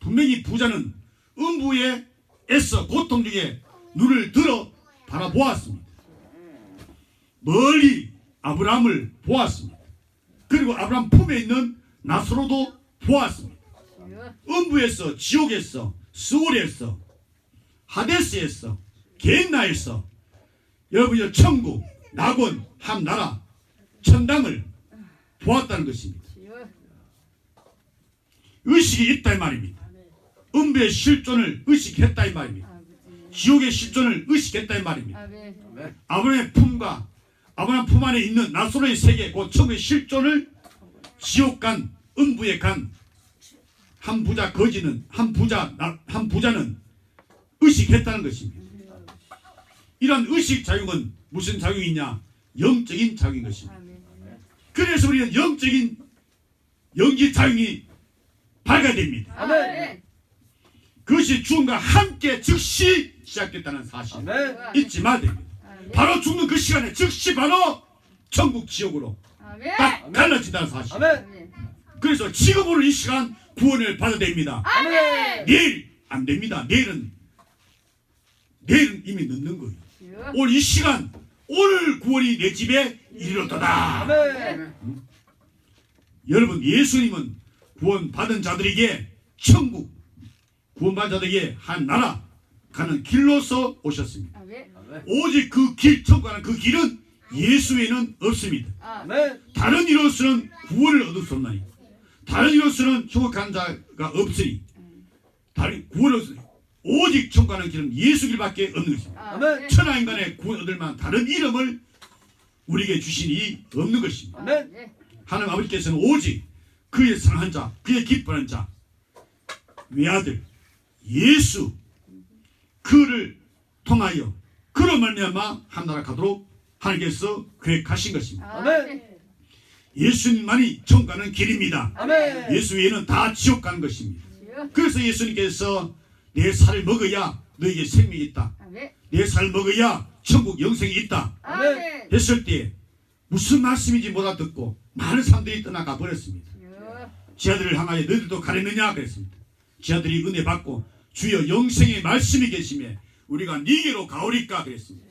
분명히 부자는 음부에 애써 고통 중에 눈을 들어 바라보았습니다. 멀리 아브라함을 보았습니다. 그리고 아브라함 품에 있는 나사로도 보았습니다. 음부에서 지옥에서 스올에서 하데스에서 겐나에서 여러분이 천국 낙원 한 나라 천당을 보았다는 것입니다. 의식이 있다 이 말입니다. 음부의 실존을 의식했다 이 말입니다. 지옥의 실존을 의식했다 이 말입니다. 아브라함의 품과 아브라함 품 안에 있는 나사로의 세계 그 천국의 실존을 지옥 간 음부에 간 한 부자 거지는 한 부자는 의식했다는 것입니다. 이런 의식 작용은 무슨 작용이냐? 영적인 작용인 것입니다. 그래서 우리는 영적인 연기 작용이 발휘가 됩니다. 아멘. 그것이 죽음과 함께 즉시 시작됐다는 사실 아멘. 잊지 말아야 됩니다. 바로 죽는 그 시간에 즉시 바로 천국 지옥으로 딱 갈라진다는 사실. 아멘. 그래서 지금으로 이 시간 구원을 받아야 됩니다. 아멘. 내일 안 됩니다. 내일은 이미 늦는 거예요. 오늘 이 시간 오늘 구원이 내 집에 이르렀다. 아멘. 여러분 예수님은 구원받은 자들에게 천국 구원받은 자들에게 한 나라 가는 길로서 오셨습니다. 오직 그 길 천국 가는 그 길은 예수 외에는 없습니다. 아멘. 다른 이로서는 구원을 얻을 수 없나니 다른 이로서는 천국 가는 자가 없으니 다른 구원을 얻으니 오직 천국 가는 길은 예수 길밖에 없는 것입니다. 아멘. 천하 인간의 구원 얻을 만한 다른 이름을 우리에게 주시니 없는 것입니다. 아멘. 하나님 아버지께서는 오직 그의 사랑한 자, 그의 기뻐하는 자, 외아들 예수 그를 통하여 그로 말미암아 한나라 가도록 하나님께서 계획하신 것입니다. 아멘. 예수님만이 천국 가는 길입니다. 아멘. 예수 외에는 다 지옥 가는 것입니다. 주여. 그래서 예수님께서 내 살을 먹어야 너에게 생명이 있다. 아멘. 내 살을 먹어야 천국 영생이 있다. 아멘. 했을 때 무슨 말씀인지 못 알아듣고 많은 사람들이 떠나가 버렸습니다. 주여. 지 아들을 향하여 너희들도 가려느냐 그랬습니다. 지 아들이 은혜 받고 주여 영생의 말씀이 계시며 우리가 니게로 가오리까 그랬습니다.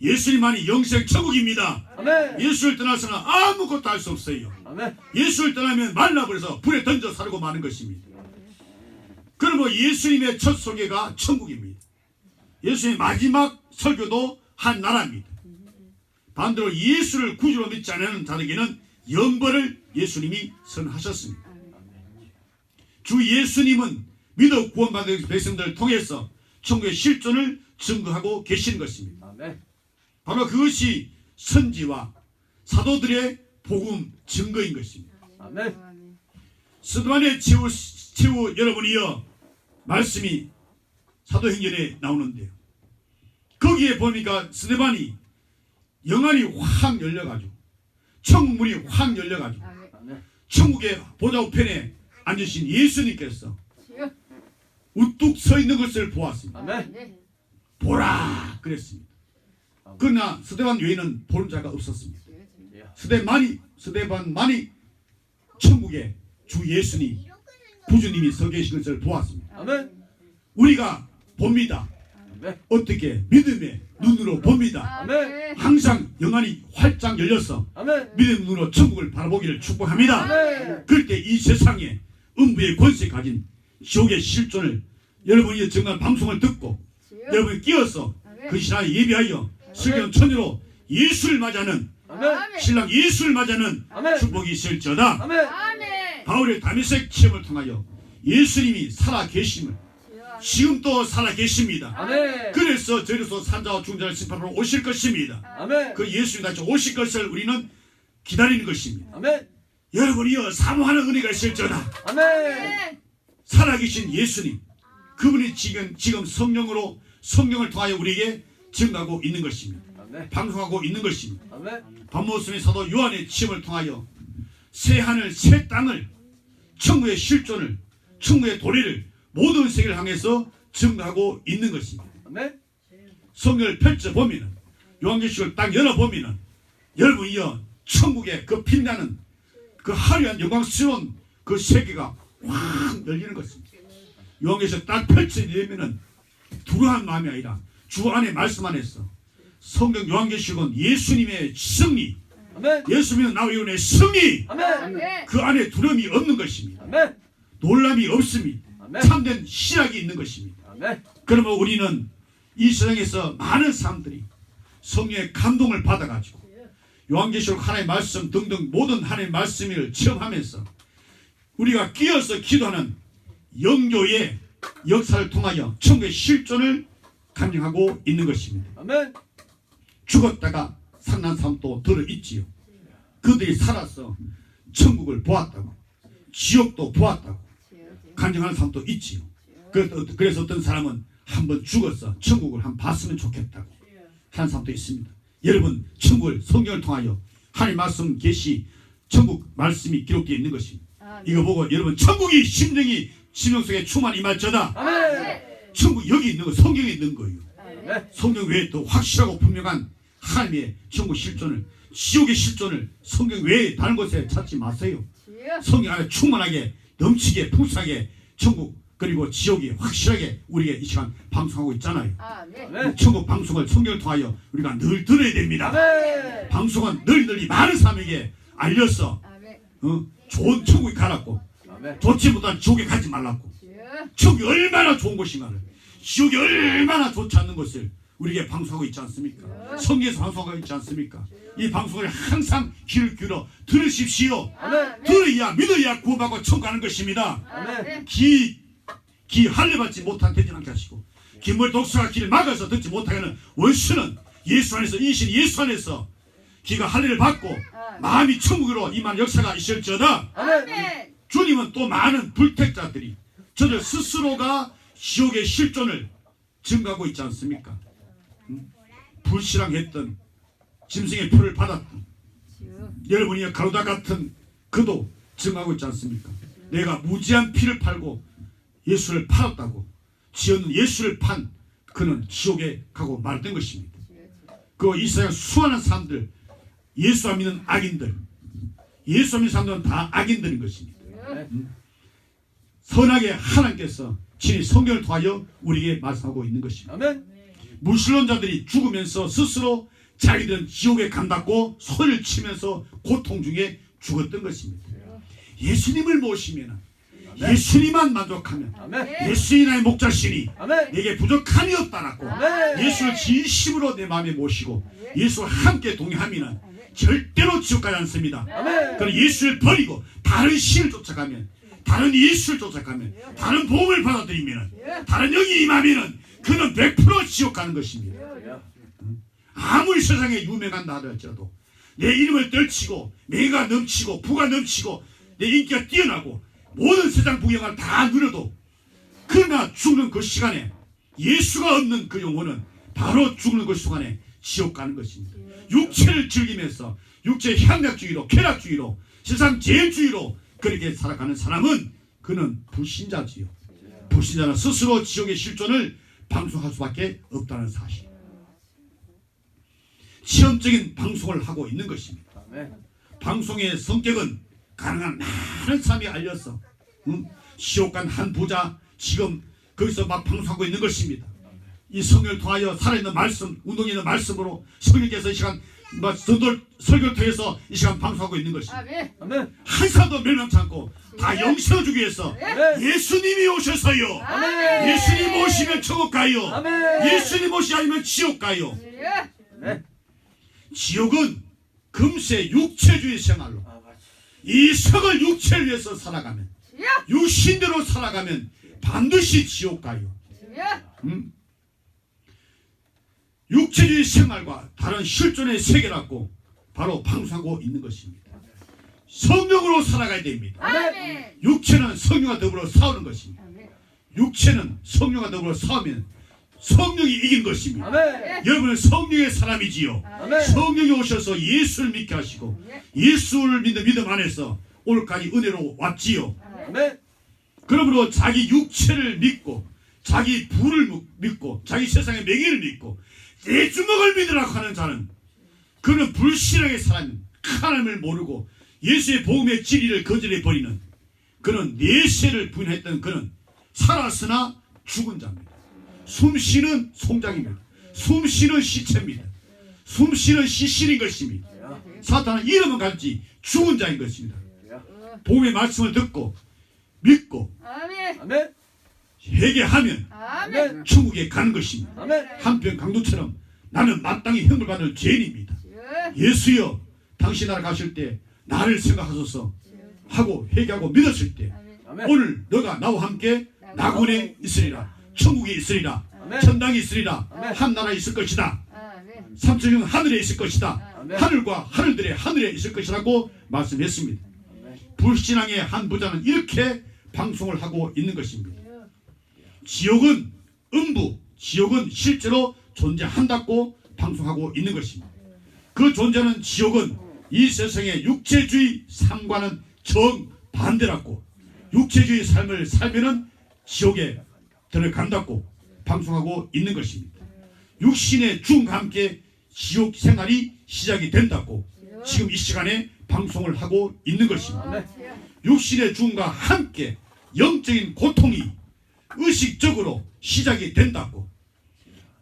예수님만이 영생 천국입니다. 아멘. 예수를 떠나서는 아무것도 할 수 없어요. 아멘. 예수를 떠나면 말라버려서 불에 던져 사르고 마는 것입니다. 그러므로 예수님의 첫 소개가 천국입니다. 예수님의 마지막 설교도 한 나라입니다. 반대로 예수를 구주로 믿지 않는 자에게는 영벌을 예수님이 선하셨습니다. 주 예수님은 믿어 구원받은 백성들을 통해서 천국의 실존을 증거하고 계시는 것입니다. 아멘. 바로 그것이 선지와 사도들의 복음 증거인 것입니다. 아멘. 스데반의 최후 여러분이여 말씀이 사도행전에 나오는데요. 거기에 보니까 스데반이 영안이 확 열려가지고 천국문이 확 열려가지고 아멘. 천국의 보좌 우편에 앉으신 예수님께서 주여. 우뚝 서 있는 것을 보았습니다. 아멘. 보라 그랬습니다. 그러나 스데반 외에는 보는 자가 없었습니다. 스데반만이 천국에 주 예수님 구주님이 서 계신 것을 보았습니다. 아멘. 우리가 봅니다. 아멘. 어떻게 믿음의 눈으로 봅니다. 아멘. 항상 영안이 활짝 열려서 아멘. 믿음의 눈으로 천국을 바라보기를 축복합니다. 아멘. 그럴 때 이 세상에 음부의 권세 가진 지옥의 실존을 여러분이 정말 방송을 듣고 여러분이 끼어서 그 신앙에 예비하여 슬기로운 처녀로 예수를 맞이하는 아멘. 신랑 예수를 맞이하는 아멘. 축복이 있을지어다. 아멘. 아멘. 바울의 다메섹 체험을 통하여 예수님이 살아계심을 지금도 살아계십니다. 아멘. 그래서 저리서 산자와 중자를 심판하러 오실 것입니다. 아멘. 그 예수님 다시 오실 것을 우리는 기다리는 것입니다. 아멘. 여러분이여 사모하는 은혜가 있을지어다. 아멘. 살아계신 예수님 그분이 지금 성령을 통하여 우리에게 증가하고 있는 것입니다. 아멘. 방송하고 있는 것입니다. 아멘. 밤모습의 사도 요한의 체험을 통하여 새 하늘 새 땅을 천국의 실존을 천국의 도리를 모든 세계를 향해서 증가하고 있는 것입니다. 아멘. 성경을 펼쳐보면 요한계시록을 딱 열어보면 여러분이여 천국의 그 빛나는 그 화려한 영광스러운 그 세계가 확 열리는 것입니다. 요한계시록 딱 펼쳐지면 두려운 마음이 아니라 주 안에 말씀 안에서 성경 요한계시록은 예수님의 승리 아멘. 예수님은 나와 이혼의 승리 아멘. 그 안에 두려움이 없는 것입니다. 아멘. 놀람이 없습니다. 아멘. 참된 신학이 있는 것입니다. 아멘. 그러면 우리는 이 세상에서 많은 사람들이 성령의 감동을 받아가지고 요한계시록 하나님의 말씀 등등 모든 하나님의 말씀을 체험하면서 우리가 끼어서 기도하는 영교의 역사를 통하여 천국의 실존을 감정하고 있는 것입니다. 아멘. 죽었다가 살아난 사람도 들어있지요. 그들이 살아서 천국을 보았다고 지옥도 보았다고 간증하는 사람도 있지요. 그래서 어떤 사람은 한번 죽어서 천국을 한번 봤으면 좋겠다고 하는 사람도 있습니다. 여러분 천국을 성경을 통하여 하나님 말씀 계시 천국 말씀이 기록되어 있는 것입니다. 이거 보고 여러분 천국이 심령 속에 충만 임할지어다. 아멘. 천국 여기 있는 거 성경에 있는 거예요. 아멘. 성경 외에 또 확실하고 분명한 하나님의 천국 실존을 지옥의 실존을 성경 외에 다른 곳에 찾지 마세요. 성경 안에 충만하게 넘치게 풍성하게 천국 그리고 지옥이 확실하게 우리에게 이 시간 방송하고 있잖아요. 아멘. 천국 방송을 성경을 통하여 우리가 늘 들어야 됩니다. 아멘. 방송은 널리 많은 사람에게 알려서 좋은 천국에 가라고 아멘. 좋지 못한 지옥에 가지 말라고 천국이 얼마나 좋은 곳인가를 지옥이 얼마나 좋지 않는 것을 우리에게 방송하고 있지 않습니까? 성경에서 방송하고 있지 않습니까? 이 방송을 항상 귀를 기울여 들으십시오. 아멘. 들어야 믿어야 구원받고 천국 가는 것입니다. 아멘. 기 할례 받지 못한 되지 않게 하시고 기물 독수가 길을 막아서 듣지 못하게 하는 원수는 예수 안에서 이신 예수 안에서 기가 할례를 받고 마음이 천국으로 임한 역사가 있을지어다. 아멘. 주님은 또 많은 불택자들이 저들 스스로가 지옥의 실존을 증가하고 있지 않습니까? 불신앙했던 짐승의 표를 받았던 여러분이 가로다 같은 그도 증하고 있지 않습니까? 내가 무지한 피를 팔고 예수를 팔았다고 지었는 예수를 판 그는 지옥에 가고 말된 것입니다. 그 이스라엘 수많은 사람들 예수 안 믿는 악인들 예수 안 믿는 사람들은 다 악인들인 것입니다. 선하게 하나님께서 친히 성경을 통하여 우리에게 말씀하고 있는 것입니다. 아멘. 무신론자들이 죽으면서 스스로 자기들은 지옥에 간다고 소리를 치면서 고통 중에 죽었던 것입니다. 예수님을 모시면 예수님만 만족하면 아멘. 예수님이 나의 목자시니 아멘. 내게 부족함이 없다라고 아멘. 예수를 진심으로 내 마음에 모시고 예수와 함께 동행하면 절대로 지옥 가지 않습니다. 아멘. 그럼 예수를 버리고 다른 신을 쫓아가면 다른 예수를 쫓아가면 다른 복음을 받아들이면 다른 영이 임하면 그는 100% 지옥 가는 것입니다. 아무리 세상에 유명한 나라 할지라도 내 이름을 떨치고 명예가 넘치고 부가 넘치고 내 인기가 뛰어나고 모든 세상 부경을 다 누려도 그러나 죽는 그 시간에 예수가 없는 그 영혼은 바로 죽는 그 순간에 지옥 가는 것입니다. 육체를 즐기면서 육체의 향락주의로 쾌락주의로 세상 제일주의로 그렇게 살아가는 사람은 그는 불신자지요. 불신자는 스스로 지옥의 실존을 방송할 수밖에 없다는 사실. 시험적인 방송을 하고 있는 것입니다. 아멘. 방송의 성격은 가능한 많은 사람이 알려서 지옥 간 한 부자 지금 거기서 막 방송하고 있는 것입니다. 이 성경을 통하여 살아있는 말씀, 운동에 있는 말씀으로 성령께서 이 시간 설교를 통해서 이 시간 방송하고 있는 것입니다. 아멘. 아멘. 한 사람도 멸망치 않고 다 영생을 주기 위해서 아멘. 예수님이 오셔서요. 아멘. 예수님 오시면 천국 가요. 아멘. 예수님 오시지 않으면 지옥 가요. 아멘. 지옥은 금세 육체주의 생활로 이 성을 육체를 위해서 살아가면 육신대로 살아가면 반드시 지옥 가요. 육체주의 생활과 다른 실존의 세계라고 바로 방송하고 있는 것입니다. 성령으로 살아가야 됩니다. 아멘. 육체는 성령과 더불어 싸우는 것입니다. 육체는 성령과 더불어 싸우면 성령이 이긴 것입니다. 아멘. 여러분은 성령의 사람이지요. 아멘. 성령이 오셔서 예수를 믿게 하시고 예수를 믿는 믿음 안에서 오늘까지 은혜로 왔지요. 아멘. 그러므로 자기 육체를 믿고 자기 부를 믿고 자기 세상의 명예를 믿고 내 주먹을 믿으라고 하는 자는 그는 불신앙의 사람, 하나님을 모르고 예수의 복음의 진리를 거절해 버리는 그는 내세를 부인했던 그는 살았으나 죽은 자입니다. 숨쉬는 송장입니다. 숨쉬는 시체입니다. 숨쉬는 시신인 것입니다. 사탄은 이름은 같지 죽은 자인 것입니다. 복음의 말씀을 듣고 믿고 아멘. 아멘. 회개하면 아멘. 천국에 가는 것입니다. 아멘. 한편 강도처럼 나는 마땅히 형을 받을 죄인입니다. 예수여 당신 나라 가실 때 나를 생각하소서 하고 회개하고 믿었을 때 아멘. 오늘 너가 나와 함께 낙원에 있으리라. 천국에 있으리라. 아멘. 천당에 있으리라. 아멘. 한 나라에 있을 것이다. 아멘. 삼천형 하늘에 있을 것이다. 아멘. 하늘과 하늘들의 하늘에 있을 것이라고 말씀했습니다. 불신앙의 한 부자는 이렇게 방송을 하고 있는 것입니다. 지옥은 음부, 지옥은 실제로 존재한다고 방송하고 있는 것입니다. 그 존재는 지옥은 이 세상의 육체주의 삶과는 정반대라고 육체주의 삶을 살면은 지옥에 들어간다고 방송하고 있는 것입니다. 육신의 죽음과 함께 지옥 생활이 시작이 된다고 지금 이 시간에 방송을 하고 있는 것입니다. 육신의 죽음과 함께 영적인 고통이 의식적으로 시작이 된다고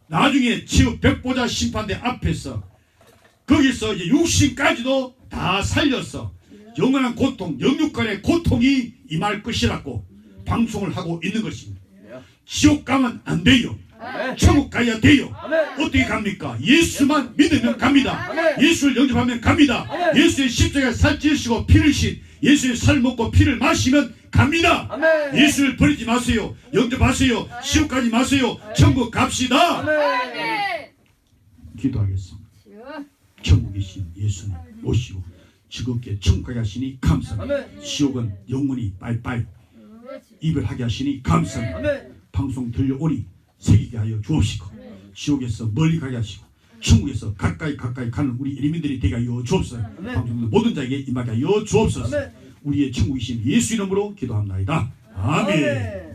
나중에 지옥 백보자 심판대 앞에서 거기서 이제 육신까지도 다 살려서 영원한 고통, 영육간의 고통이 임할 것이라고 방송을 하고 있는 것입니다. 지옥 가면 안 돼요. 천국 가야 돼요. 어떻게 갑니까? 예수만 믿으면 갑니다. 예수를 영접하면 갑니다. 예수의 십자가에 살찌우시고 피를 신 예수의 살 먹고 피를 마시면 갑니다. 아멘. 예수를 버리지 마세요. 영접하세요. 시험 가지 마세요. 천국 갑시다. 아멘. 기도하겠습니다. 천국에 계신 예수님 오시고 즐겁게 천국에 하시니 감사합니다. 아멘. 지옥은 영원히 빠이빠이 이별하게 하시니 감사합니다. 아멘. 방송 들려오니 새기게 하여 주옵시고 지옥에서 멀리 가게 하시고 천국에서 가까이 가는 우리 이민들이 되게 하여 주옵소서. 아멘. 방송 모든 자에게 임하게 하여 주옵소서. 아멘. 우리의 천국이신 예수 이름으로 기도합나이다. 아멘. 아멘.